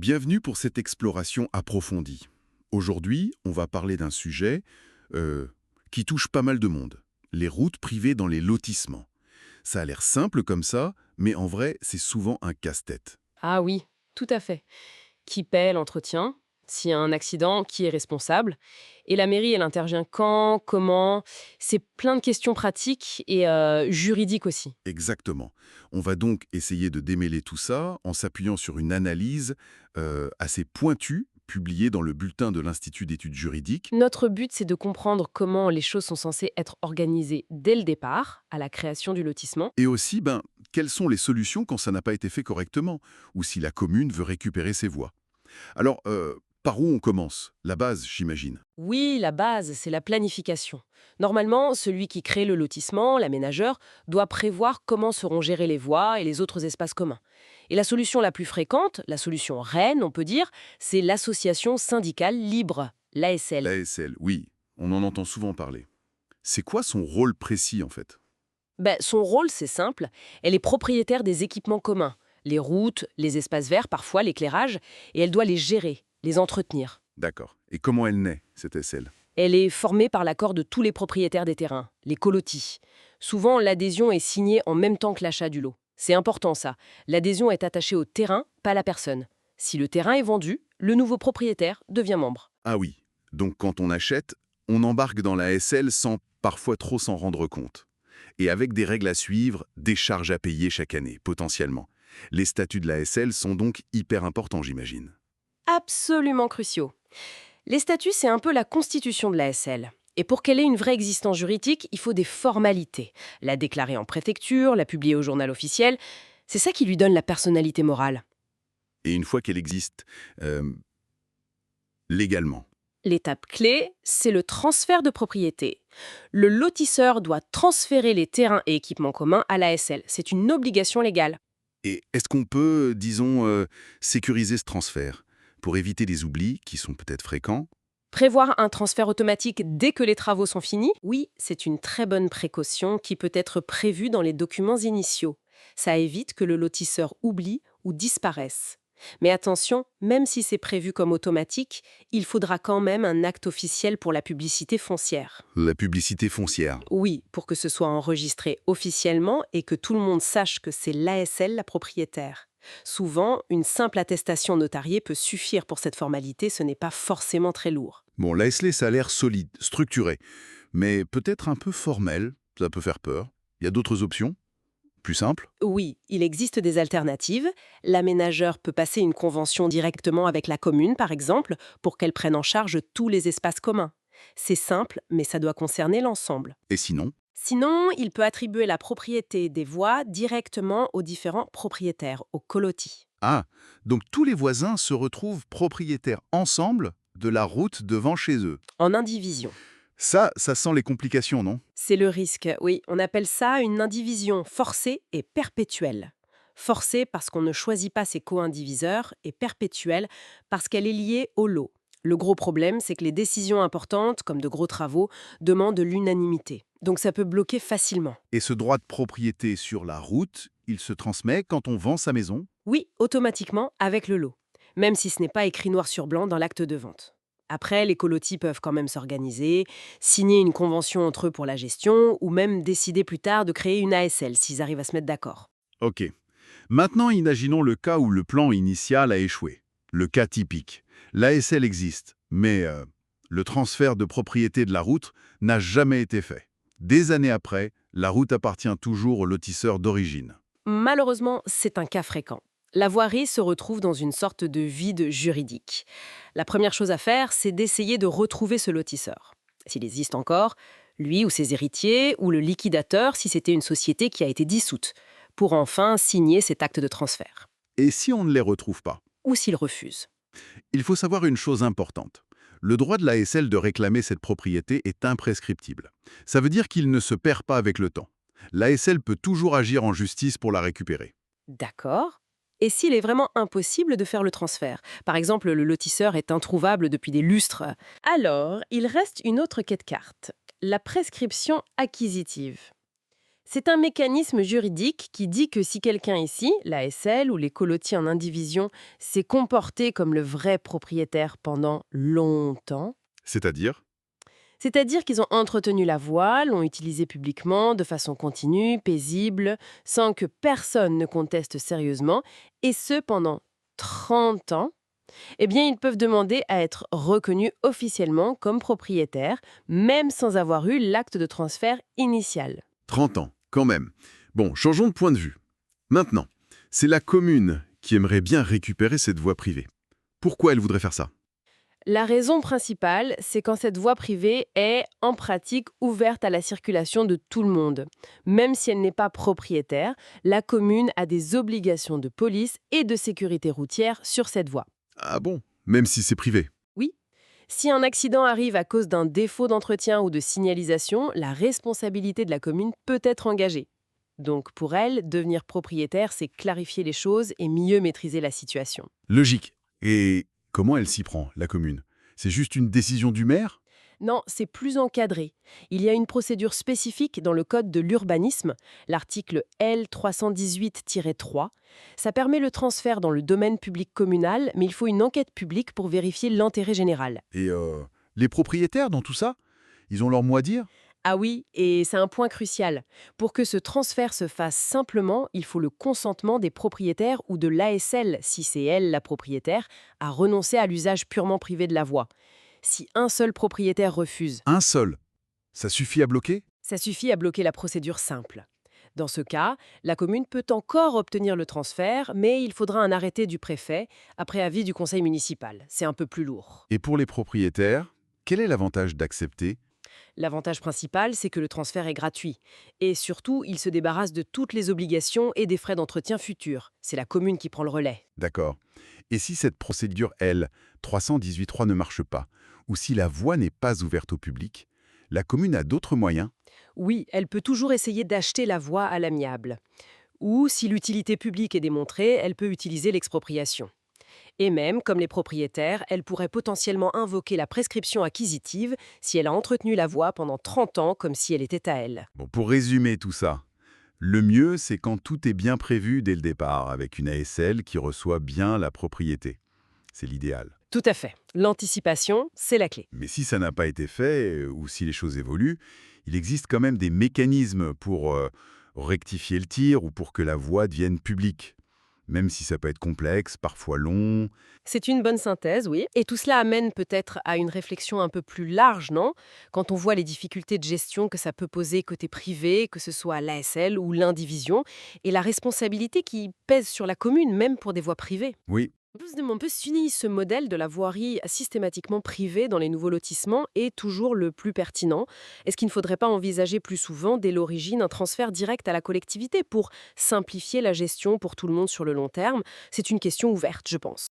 Bienvenue pour cette exploration approfondie. Aujourd'hui, on va parler d'un sujet qui touche pas mal de monde. Les routes privées dans les lotissements. Ça a l'air simple comme ça, mais en vrai, c'est souvent un casse-tête. Ah oui, tout à fait. Qui paie l'entretien? S'il y a un accident, qui est responsable? Et la mairie, elle intervient quand? Comment? C'est plein de questions pratiques et juridiques aussi. Exactement. On va donc essayer de démêler tout ça en s'appuyant sur une analyse assez pointue, publiée dans le bulletin de l'Institut d'études juridiques. Notre but, c'est de comprendre comment les choses sont censées être organisées dès le départ, à la création du lotissement. Et aussi, quelles sont les solutions quand ça n'a pas été fait correctement, ou si la commune veut récupérer ses voies. Alors, par où on commence? La base, j'imagine. Oui, la base, c'est la planification. Normalement, celui qui crée le lotissement, l'aménageur, doit prévoir comment seront gérées les voies et les autres espaces communs. Et la solution la plus fréquente, la solution reine, on peut dire, c'est l'association syndicale libre, l'ASL. L'ASL, oui, on en entend souvent parler. C'est quoi son rôle précis, en fait? Son rôle, c'est simple, elle est propriétaire des équipements communs, les routes, les espaces verts, parfois l'éclairage, et elle doit les gérer, les entretenir. D'accord. Et comment elle naît, cette SL? Elle est formée par l'accord de tous les propriétaires des terrains, les colotis. Souvent, l'adhésion est signée en même temps que l'achat du lot. C'est important ça. L'adhésion est attachée au terrain, pas à la personne. Si le terrain est vendu, le nouveau propriétaire devient membre. Ah oui, donc quand on achète, on embarque dans la SL sans parfois trop s'en rendre compte. Et avec des règles à suivre, des charges à payer chaque année, potentiellement. Les statuts de la SL sont donc hyper importants, j'imagine. Absolument cruciaux. Les statuts, c'est un peu la constitution de la SL. Et pour qu'elle ait une vraie existence juridique, il faut des formalités. La déclarer en préfecture, la publier au journal officiel, c'est ça qui lui donne la personnalité morale. Et une fois qu'elle existe, euh, légalement. L'étape clé, c'est le transfert de propriété. Le lotisseur doit transférer les terrains et équipements communs à l'ASL. C'est une obligation légale. Et est-ce qu'on peut, disons, sécuriser ce transfert pour éviter des oublis qui sont peut-être fréquents? Prévoir un transfert automatique dès que les travaux sont finis, oui, c'est une très bonne précaution qui peut être prévue dans les documents initiaux. Ça évite que le lotisseur oublie ou disparaisse. Mais attention, même si c'est prévu comme automatique, il faudra quand même un acte officiel pour la publicité foncière. La publicité foncière. Oui, pour que ce soit enregistré officiellement et que tout le monde sache que c'est l'ASL la propriétaire. Souvent, une simple attestation notariée peut suffire pour cette formalité, ce n'est pas forcément très lourd. Bon, la SL, ça a l'air solide, structuré, mais peut-être un peu formel, ça peut faire peur. Il y a d'autres options? Plus simples? Oui, il existe des alternatives. L'aménageur peut passer une convention directement avec la commune, par exemple, pour qu'elle prenne en charge tous les espaces communs. C'est simple, mais ça doit concerner l'ensemble. Et sinon? Sinon, il peut attribuer la propriété des voies directement aux différents propriétaires, aux colotis. Ah, donc tous les voisins se retrouvent propriétaires ensemble de la route devant chez eux. En indivision. Ça sent les complications, non? C'est le risque, oui. On appelle ça une indivision forcée et perpétuelle. Forcée parce qu'on ne choisit pas ses co-indiviseurs et perpétuelle parce qu'elle est liée au lot. Le gros problème, c'est que les décisions importantes, comme de gros travaux, demandent l'unanimité. Donc ça peut bloquer facilement. Et ce droit de propriété sur la route, il se transmet quand on vend sa maison? Oui, automatiquement avec le lot, même si ce n'est pas écrit noir sur blanc dans l'acte de vente. Après, les colotis peuvent quand même s'organiser, signer une convention entre eux pour la gestion, ou même décider plus tard de créer une ASL s'ils arrivent à se mettre d'accord. Ok. Maintenant, imaginons le cas où le plan initial a échoué. Le cas typique. L'ASL existe, mais le transfert de propriété de la route n'a jamais été fait. Des années après, la route appartient toujours au lotisseur d'origine. Malheureusement, c'est un cas fréquent. La voirie se retrouve dans une sorte de vide juridique. La première chose à faire, c'est d'essayer de retrouver ce lotisseur. S'il existe encore, lui ou ses héritiers, ou le liquidateur si c'était une société qui a été dissoute, pour enfin signer cet acte de transfert. Et si on ne les retrouve pas? Ou s'il refuse. Il faut savoir une chose importante. Le droit de l'ASL de réclamer cette propriété est imprescriptible. Ça veut dire qu'il ne se perd pas avec le temps. L'ASL peut toujours agir en justice pour la récupérer. D'accord. Et s'il est vraiment impossible de faire le transfert? Par exemple, le lotisseur est introuvable depuis des lustres. Alors, il reste une autre quête carte, la prescription acquisitive. C'est un mécanisme juridique qui dit que si quelqu'un ici, l'ASL ou les colotis en indivision, s'est comporté comme le vrai propriétaire pendant longtemps, C'est-à-dire? c'est-à-dire qu'ils ont entretenu la voie, l'ont utilisée publiquement, de façon continue, paisible, sans que personne ne conteste sérieusement, et ce pendant 30 ans, eh bien, ils peuvent demander à être reconnus officiellement comme propriétaires, même sans avoir eu l'acte de transfert initial. 30 ans, quand même. Bon, changeons de point de vue. Maintenant, c'est la commune qui aimerait bien récupérer cette voie privée. Pourquoi elle voudrait faire ça? La raison principale, c'est quand cette voie privée est, en pratique, ouverte à la circulation de tout le monde. Même si elle n'est pas propriétaire, la commune a des obligations de police et de sécurité routière sur cette voie. Ah bon? Même si c'est privé. Oui, si un accident arrive à cause d'un défaut d'entretien ou de signalisation, la responsabilité de la commune peut être engagée. Donc pour elle, devenir propriétaire, c'est clarifier les choses et mieux maîtriser la situation. Logique. Et comment elle s'y prend, la commune? C'est juste une décision du maire? Non, c'est plus encadré. Il y a une procédure spécifique dans le Code de l'urbanisme, l'article L318-3. Ça permet le transfert dans le domaine public communal, mais il faut une enquête publique pour vérifier l'intérêt général. Et les propriétaires dans tout ça? Ils ont leur mot à dire? Ah oui, et c'est un point crucial. Pour que ce transfert se fasse simplement, il faut le consentement des propriétaires ou de l'ASL, si c'est elle la propriétaire, à renoncer à l'usage purement privé de la voie. Si un seul propriétaire refuse, Un seul. Ça suffit à bloquer? ça suffit à bloquer la procédure simple. Dans ce cas, la commune peut encore obtenir le transfert, mais il faudra un arrêté du préfet après avis du conseil municipal. C'est un peu plus lourd. Et pour les propriétaires, quel est l'avantage d'accepter? L'avantage principal, c'est que le transfert est gratuit. Et surtout, il se débarrasse de toutes les obligations et des frais d'entretien futurs. C'est la commune qui prend le relais. D'accord. Et si cette procédure L 318.3 ne marche pas, ou si la voie n'est pas ouverte au public, la commune a d'autres moyens? Oui, elle peut toujours essayer d'acheter la voie à l'amiable. Ou, si l'utilité publique est démontrée, elle peut utiliser l'expropriation. Et même, comme les propriétaires, elle pourrait potentiellement invoquer la prescription acquisitive si elle a entretenu la voie pendant 30 ans comme si elle était à elle. Bon, pour résumer tout ça, le mieux, c'est quand tout est bien prévu dès le départ, avec une ASL qui reçoit bien la propriété. C'est l'idéal. Tout à fait. L'anticipation, c'est la clé. Mais si ça n'a pas été fait, ou si les choses évoluent, il existe quand même des mécanismes pour rectifier le tir ou pour que la voie devienne publique. Même si ça peut être complexe, parfois long. C'est une bonne synthèse, oui. Et tout cela amène peut-être à une réflexion un peu plus large, non? Quand on voit les difficultés de gestion que ça peut poser côté privé, que ce soit l'ASL ou l'indivision, et la responsabilité qui pèse sur la commune, même pour des voies privées. Oui, On peut s'unir ce modèle de la voirie systématiquement privée dans les nouveaux lotissements est toujours le plus pertinent. Est-ce qu'il ne faudrait pas envisager plus souvent, dès l'origine, un transfert direct à la collectivité pour simplifier la gestion pour tout le monde sur le long terme? C'est une question ouverte, je pense.